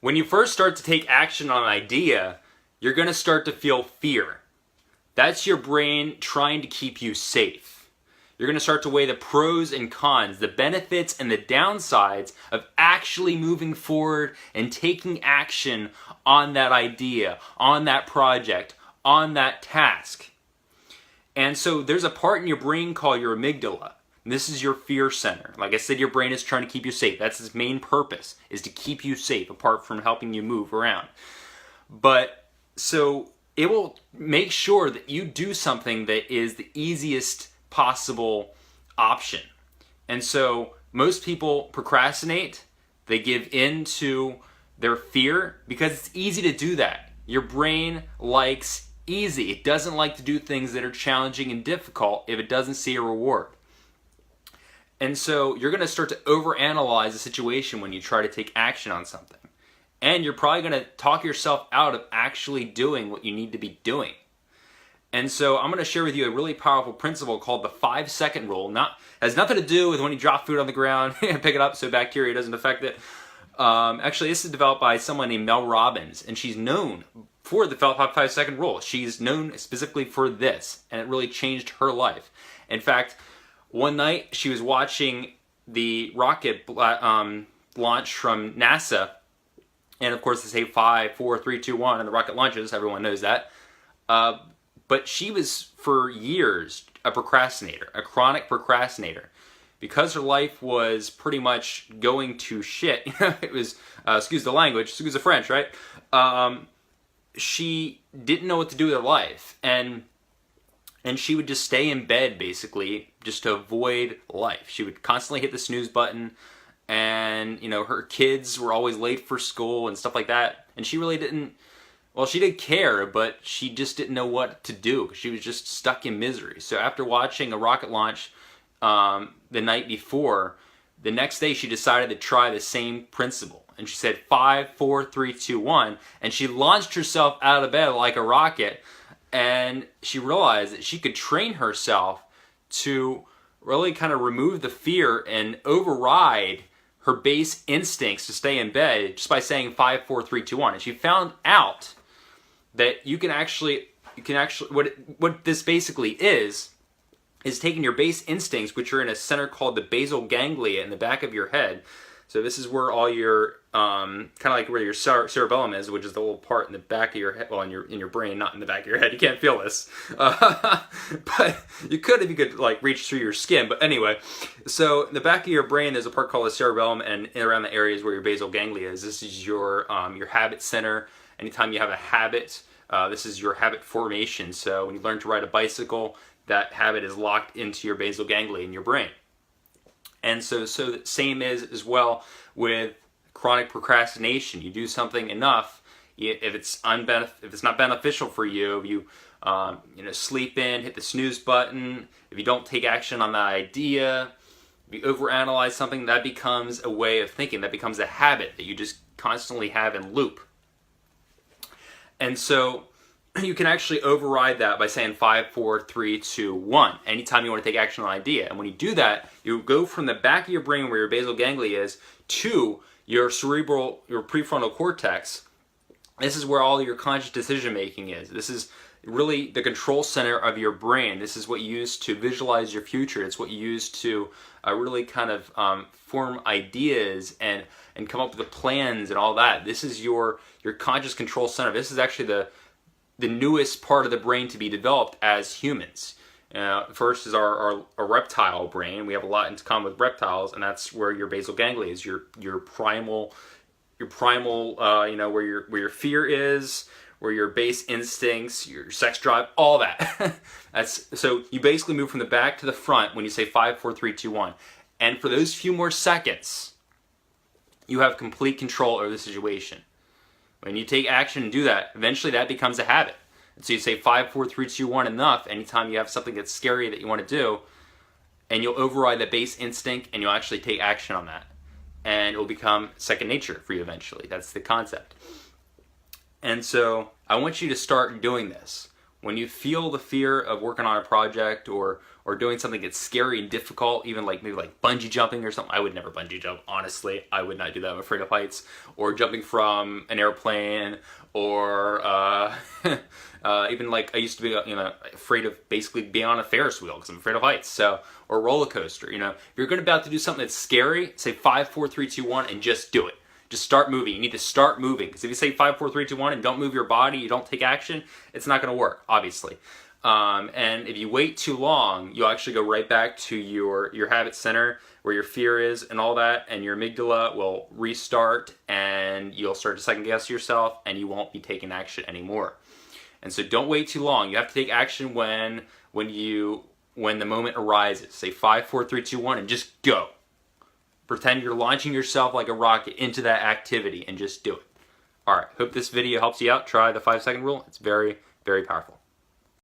When you first start to take action on an idea, you're going to start to feel fear. That's your brain trying to keep you safe. You're going to start to weigh the pros and cons, the benefits and the downsides of actually moving forward and taking action on that idea, on that project, on that task. And so there's a part in your brain called your amygdala. This is your fear center. Like I said, your brain is trying to keep you safe. That's its main purpose, is to keep you safe, apart from helping you move around. But so it will make sure that you do something that is the easiest possible option. And so most people procrastinate. They give in to their fear because it's easy to do that. Your brain likes easy. It doesn't like to do things that are challenging and difficult if it doesn't see a reward. And so you're going to start to overanalyze the situation when you try to take action on something. And you're probably going to talk yourself out of actually doing what you need to be doing. And so I'm going to share with you a really powerful principle called the 5-second rule. Has nothing to do with when you drop food on the ground and pick it up so bacteria doesn't affect it. Actually, this is developed by someone named Mel Robbins, and she's known for the 5-second rule. She's known specifically for this, and it really changed her life. In fact, one night she was watching the rocket launch from NASA, and of course they say 5, 4, 3, 2, 1, and the rocket launches. Everyone knows that. But she was for years a procrastinator, a chronic procrastinator, because her life was pretty much going to shit. It was, excuse the language, excuse the French, right? She didn't know what to do with her life, and she would just stay in bed, basically, just to avoid life. She would constantly hit the snooze button, and, her kids were always late for school and stuff like that. And she really didn't, well, she did care, but she just didn't know what to do, because she was just stuck in misery. So after watching a rocket launch the night before, the next day she decided to try the same principle. And she said 5, 4, 3, 2, 1, and she launched herself out of bed like a rocket. And she realized that she could train herself to really kind of remove the fear and override her base instincts to stay in bed just by saying 5, 4, 3, 2, 1. And she found out that you can actually what this basically is taking your base instincts, which are in a center called the basal ganglia in the back of your head. So this is where all your kind of like where your cerebellum is, which is the little part in the back of your head, well, in your brain, not in the back of your head. You can't feel this, but you could if you could like reach through your skin. But anyway, so in the back of your brain, there's a part called the cerebellum, and around the areas where your basal ganglia is. This is your habit center. Anytime you have a habit, this is your habit formation. So when you learn to ride a bicycle, that habit is locked into your basal ganglia in your brain. And so the same is as well with chronic procrastination. You do something enough, if it's not beneficial for you, if you sleep in, hit the snooze button, if you don't take action on that idea, if you overanalyze something, that becomes a way of thinking. That becomes a habit that you just constantly have in loop. And so you can actually override that by saying 5, 4, 3, 2, 1. Anytime you want to take action on an idea. And when you do that, you go from the back of your brain where your basal ganglia is to your prefrontal cortex. This is where all your conscious decision making is. This is really the control center of your brain. This is what you use to visualize your future. It's what you use to really kind of form ideas and come up with the plans and all that. This is your conscious control center. This is actually the newest part of the brain to be developed as humans. First is our reptile brain. We have a lot in common with reptiles, and that's where your basal ganglia is, your primal, where your fear is, where your base instincts, your sex drive, all that. So you basically move from the back to the front when you say 5, 4, 3, 2, 1. And for those few more seconds, you have complete control over the situation. When you take action and do that, eventually that becomes a habit. And so you say 5, 4, 3, 2, 1 enough anytime you have something that's scary that you want to do, and you'll override the base instinct and you'll actually take action on that. And it will become second nature for you eventually. That's the concept. And so I want you to start doing this. when you feel the fear of working on a project or doing something that's scary and difficult, even like maybe like bungee jumping or something. I would never bungee jump, honestly. I would not do that. I'm afraid of heights. Or jumping from an airplane, or even like I used to be, afraid of basically being on a Ferris wheel because I'm afraid of heights. So, or a roller coaster. If you're about to do something that's scary, say 5, 4, 3, 2, 1, and just do it. Just start moving. You need to start moving, because if you say 5, 4, 3, 2, 1 and don't move your body, you don't take action, it's not going to work, obviously. And if you wait too long, you'll actually go right back to your habit center where your fear is and all that, and your amygdala will restart, and you'll start to second guess yourself, and you won't be taking action anymore. And so don't wait too long. You have to take action when the moment arises. Say 5, 4, 3, 2, 1, and just go. Pretend you're launching yourself like a rocket into that activity and just do it. All right, hope this video helps you out. Try the 5-second rule. It's very, very powerful.